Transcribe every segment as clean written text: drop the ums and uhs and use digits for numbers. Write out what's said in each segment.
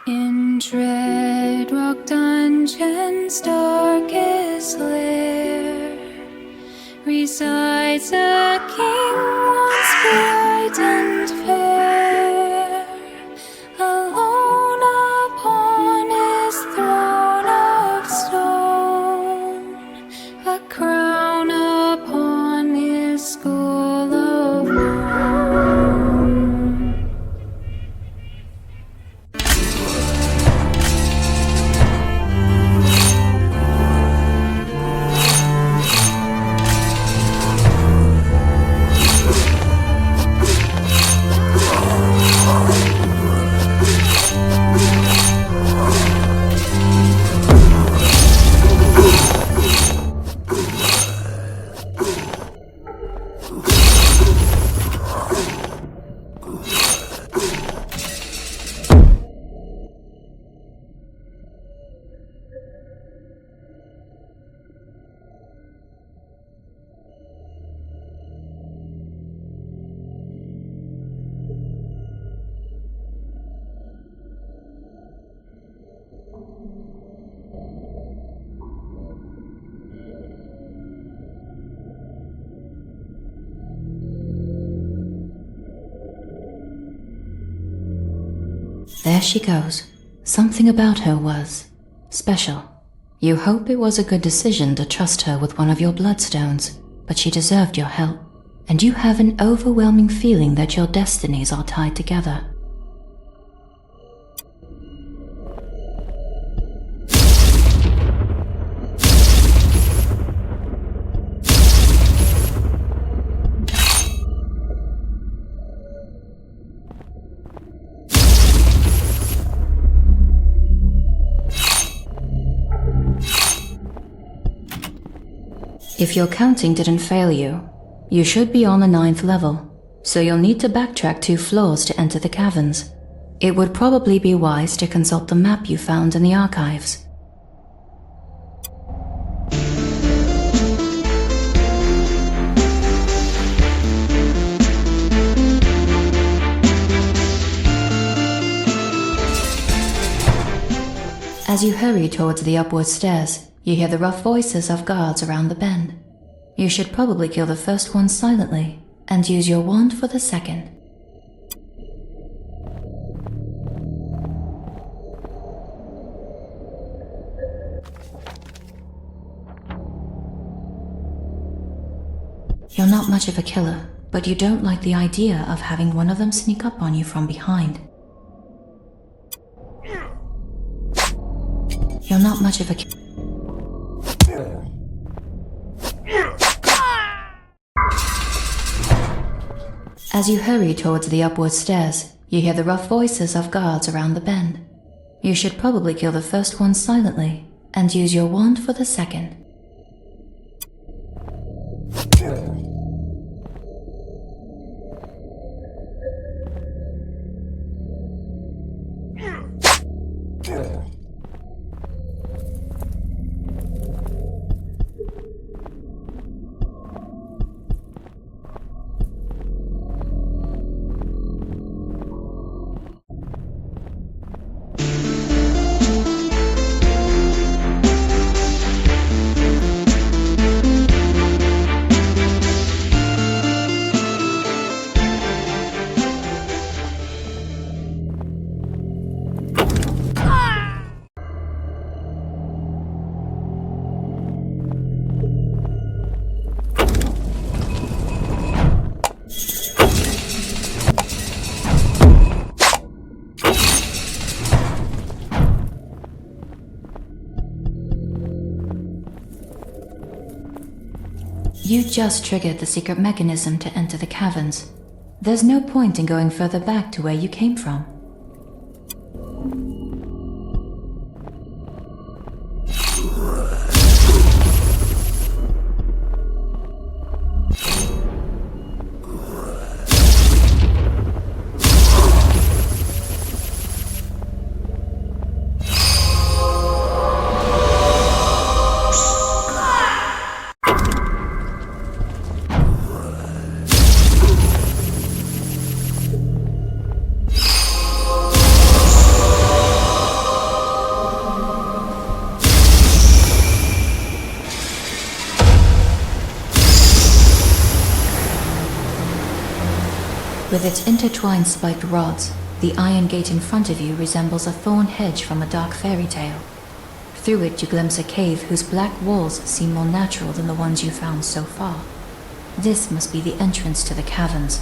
In Dreadrock Dungeon's darkest lair resides a king once bright and fair, alone upon his throne of stone, a crown upon his skull of bone. There she goes. Something about her was special. You hope it was a good decision to trust her with one of your bloodstones, but she deserved your help, and you have an overwhelming feeling that your destinies are tied together. If your counting didn't fail you, you should be on the 9th level, so you'll need to backtrack 2 floors to enter the caverns. It would probably be wise to consult the map you found in the archives. As you hurry towards the upward stairs, you hear the rough voices of guards around the bend. You should probably kill the first one silently, and use your wand for the second. You're not much of a killer, but you don't like the idea of having one of them sneak up on you from behind. You're not much of a killer. As you hurry towards the upward stairs, you hear the rough voices of guards around the bend. You should probably kill the first one silently, and use your wand for the second. You just triggered the secret mechanism to enter the caverns. There's no point in going further back to where you came from. With its intertwined spiked rods, the iron gate in front of you resembles a thorn hedge from a dark fairy tale. Through it you glimpse a cave whose black walls seem more natural than the ones you found so far. This must be the entrance to the caverns.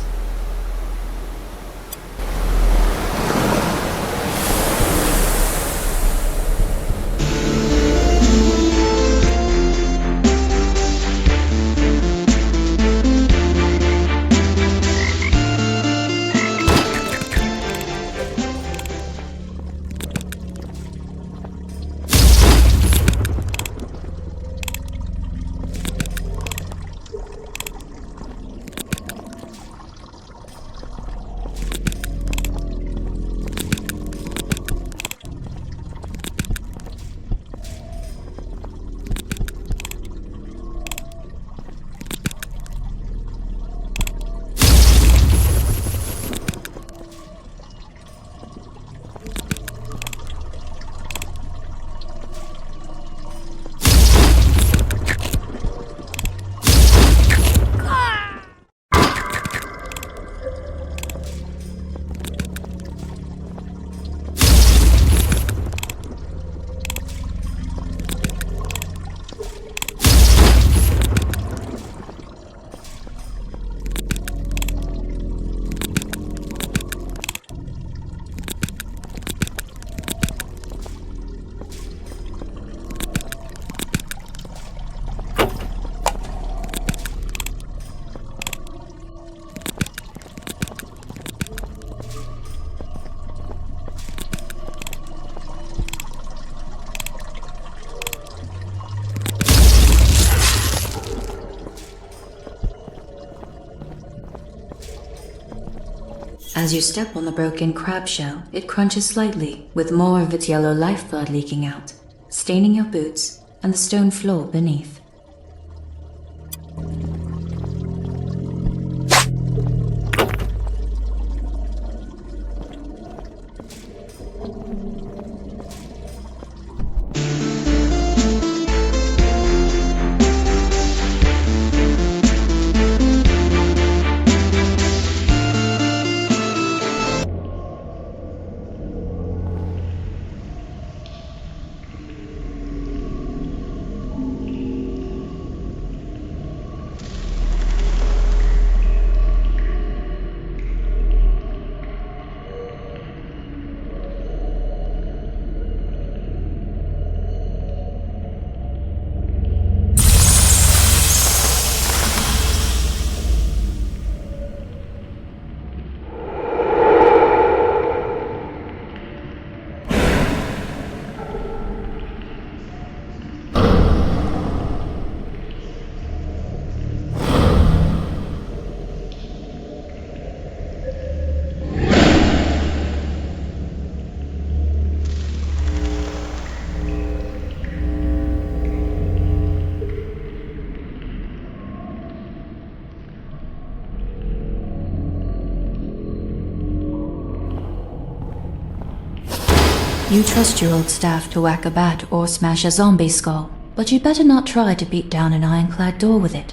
As you step on the broken crab shell, it crunches slightly, with more of its yellow lifeblood leaking out, staining your boots and the stone floor beneath. You trust your old staff to whack a bat or smash a zombie skull, but you'd better not try to beat down an ironclad door with it.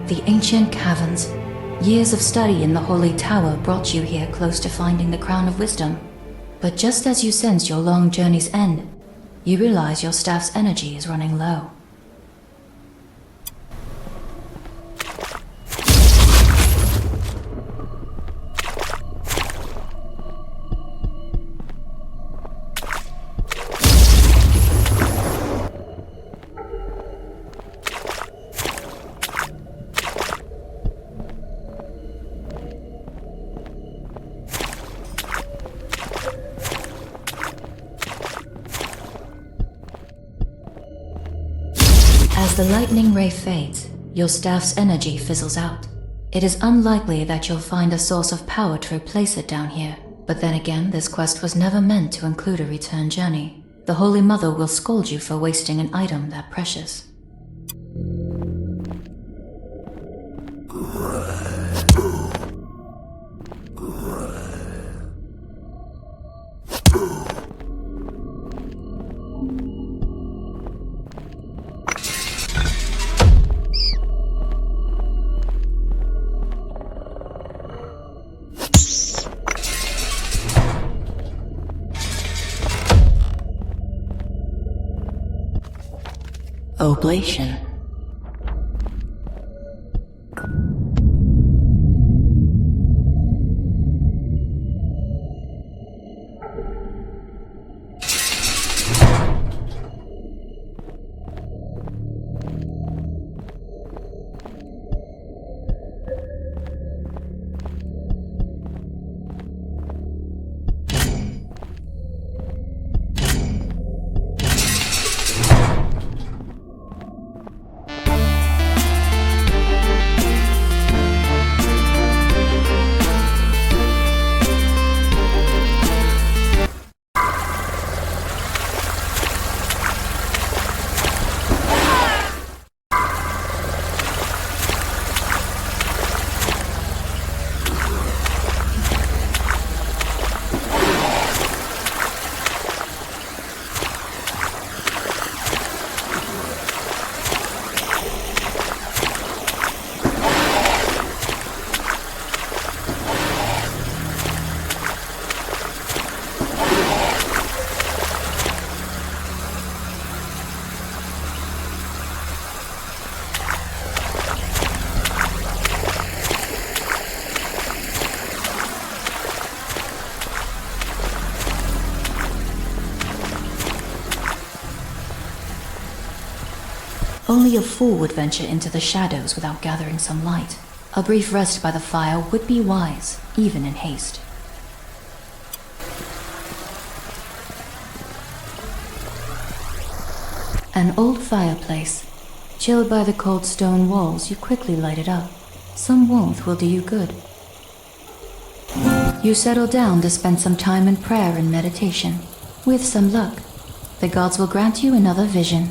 The ancient caverns. Years of study in the Holy Tower brought you here close to finding the Crown of Wisdom. But just as you sense your long journey's end, you realize your staff's energy is running low. As the lightning ray fades, your staff's energy fizzles out. It is unlikely that you'll find a source of power to replace it down here. But then again, this quest was never meant to include a return journey. The Holy Mother will scold you for wasting an item that precious. Oblation. Only a fool would venture into the shadows without gathering some light. A brief rest by the fire would be wise, even in haste. An old fireplace. Chilled by the cold stone walls, you quickly light it up. Some warmth will do you good. You settle down to spend some time in prayer and meditation. With some luck, the gods will grant you another vision.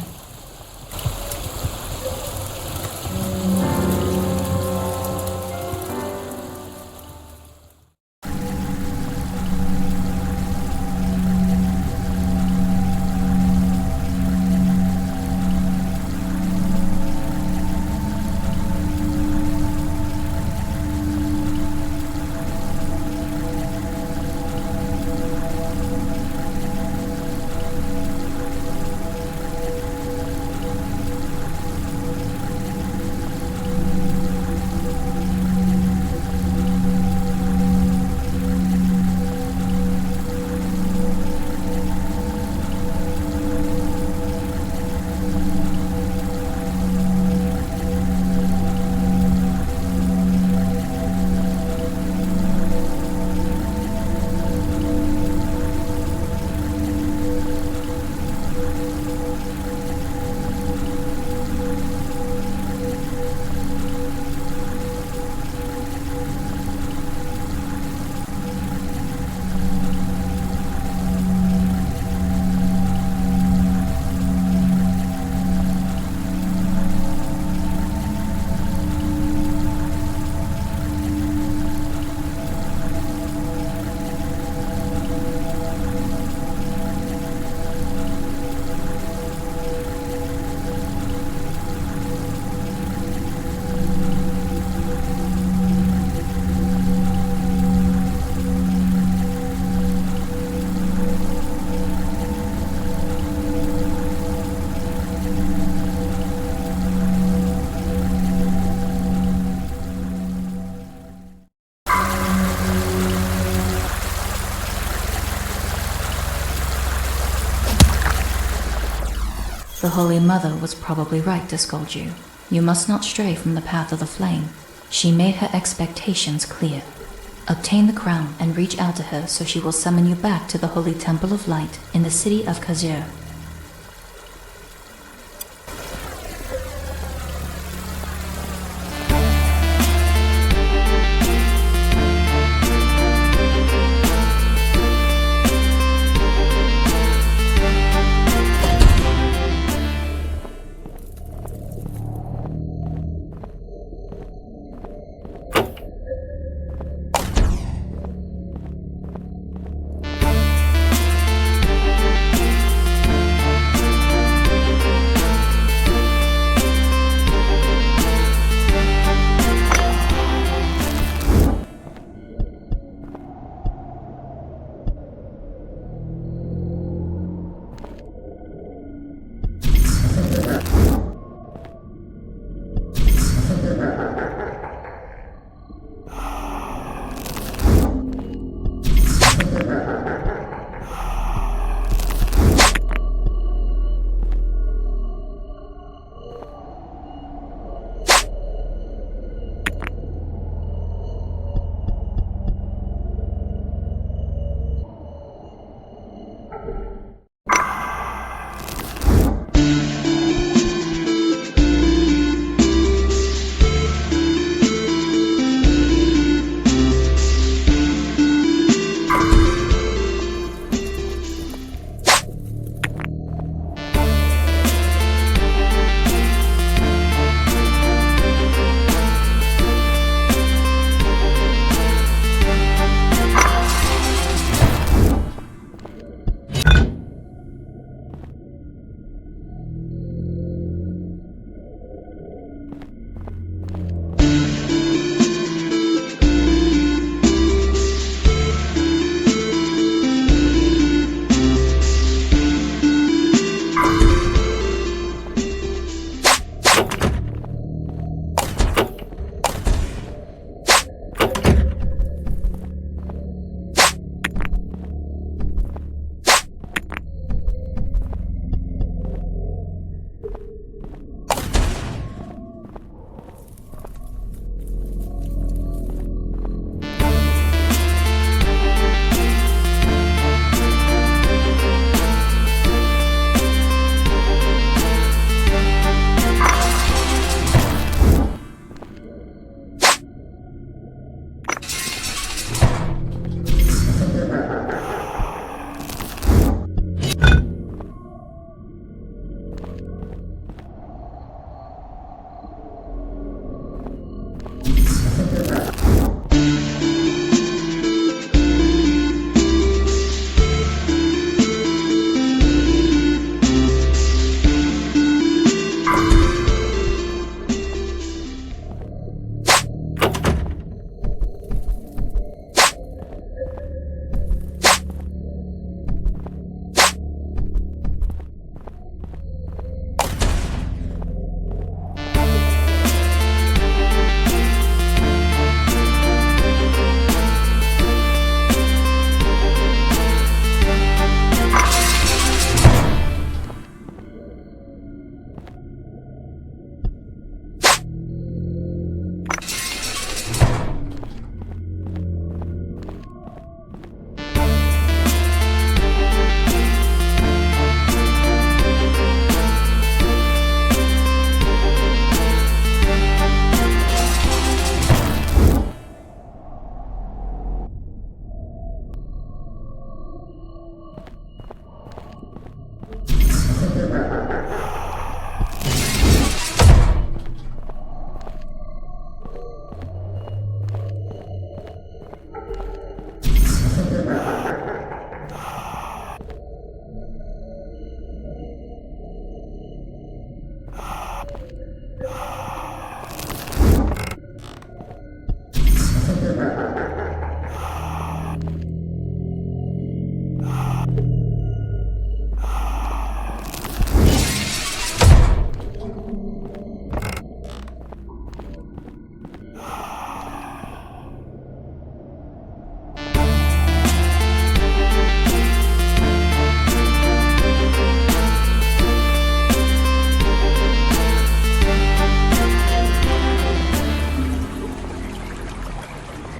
The Holy Mother was probably right to scold you. You must not stray from the path of the flame. She made her expectations clear. Obtain the crown and reach out to her so she will summon you back to the Holy Temple of Light in the city of Kazir.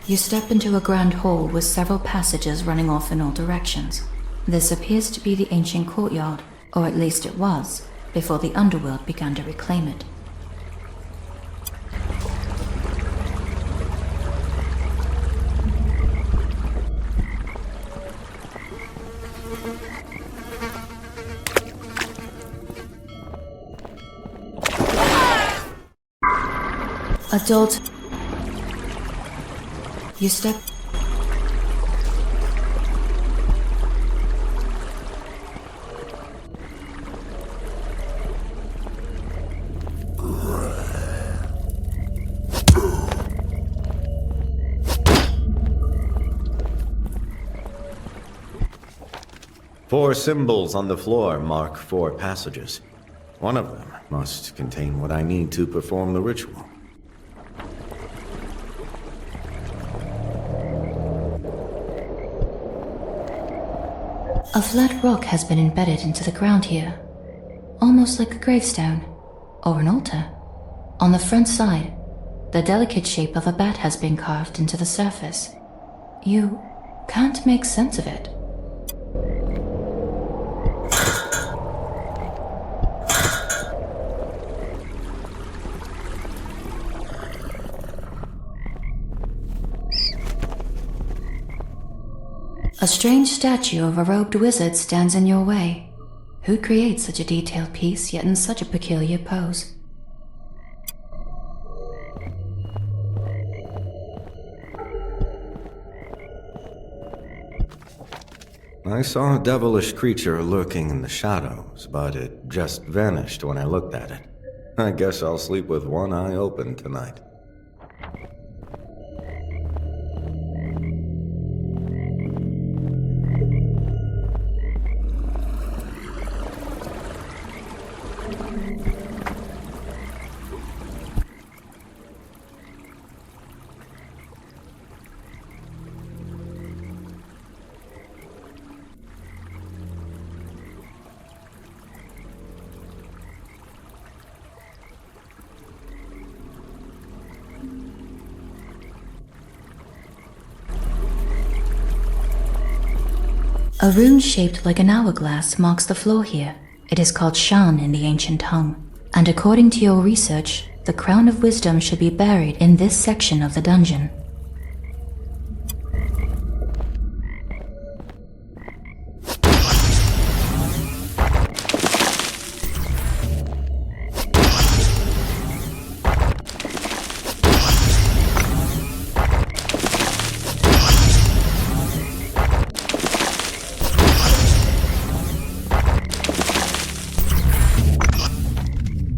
You step into a grand hall with several passages running off in all directions. This appears to be the ancient courtyard, or at least it was, before the underworld began to reclaim it. Adult. You step. Four symbols on the floor mark 4 passages. One of them must contain what I need to perform the ritual. A flat rock has been embedded into the ground here, almost like a gravestone, or an altar. On the front side, the delicate shape of a bat has been carved into the surface. You can't make sense of it. A strange statue of a robed wizard stands in your way. Who creates such a detailed piece, yet in such a peculiar pose? I saw a devilish creature lurking in the shadows, but it just vanished when I looked at it. I guess I'll sleep with one eye open tonight. A rune shaped like an hourglass marks the floor here. It is called Shan in the ancient tongue, and according to your research, the crown of wisdom should be buried in this section of the dungeon.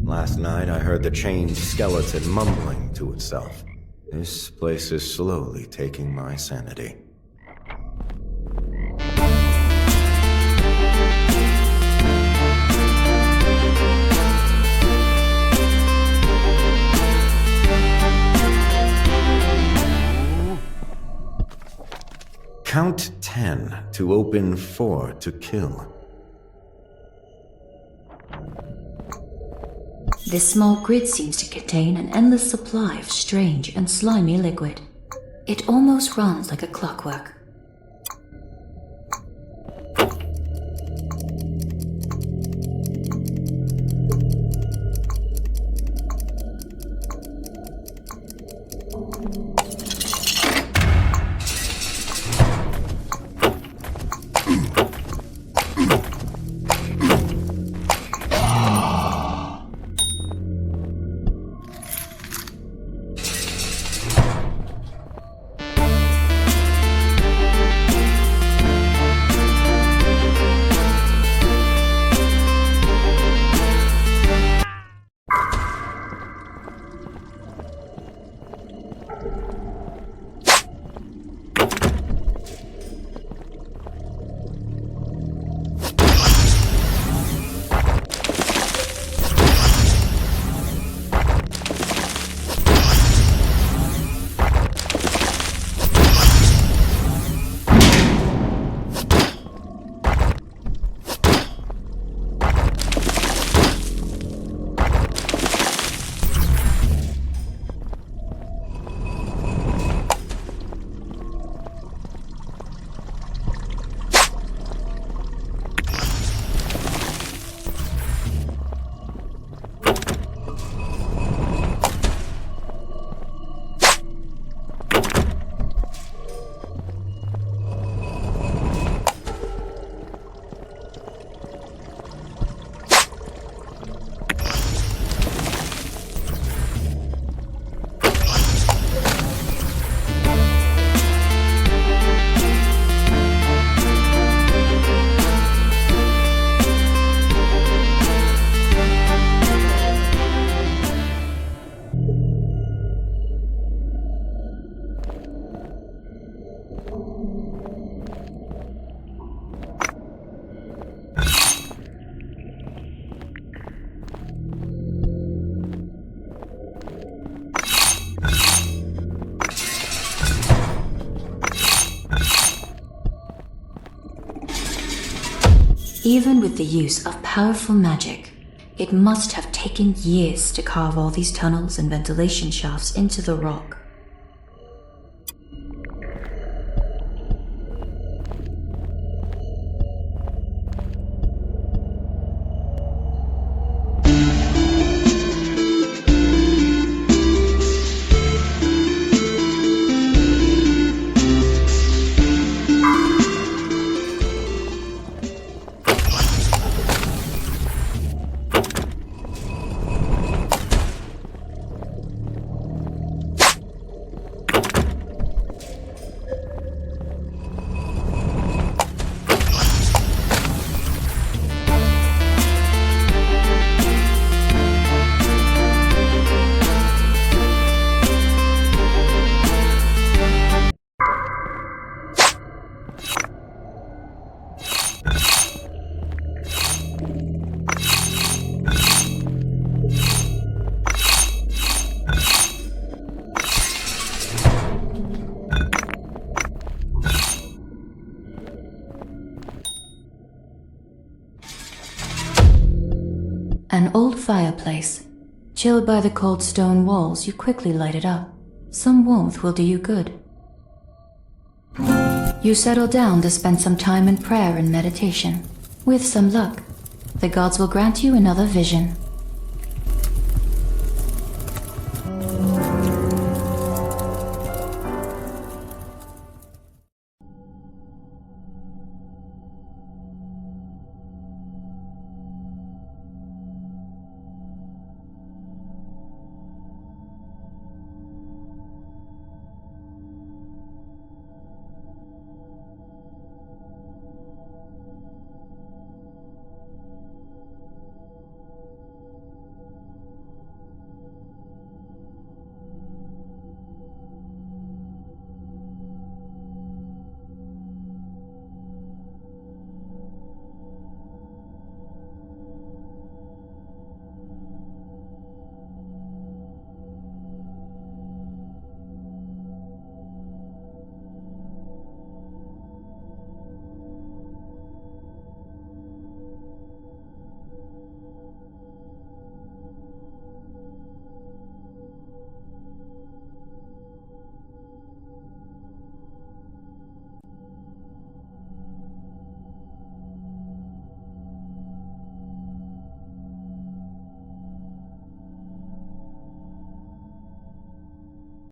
Last night I heard the chained skeleton mumbling to itself. This place is slowly taking my sanity. Count 10 to open, 4 to kill. This small grid seems to contain an endless supply of strange and slimy liquid. It almost runs like a clockwork. Even with the use of powerful magic, it must have taken years to carve all these tunnels and ventilation shafts into the rock. An old fireplace. Chilled by the cold stone walls, you quickly light it up. Some warmth will do you good. You settle down to spend some time in prayer and meditation. With some luck, the gods will grant you another vision.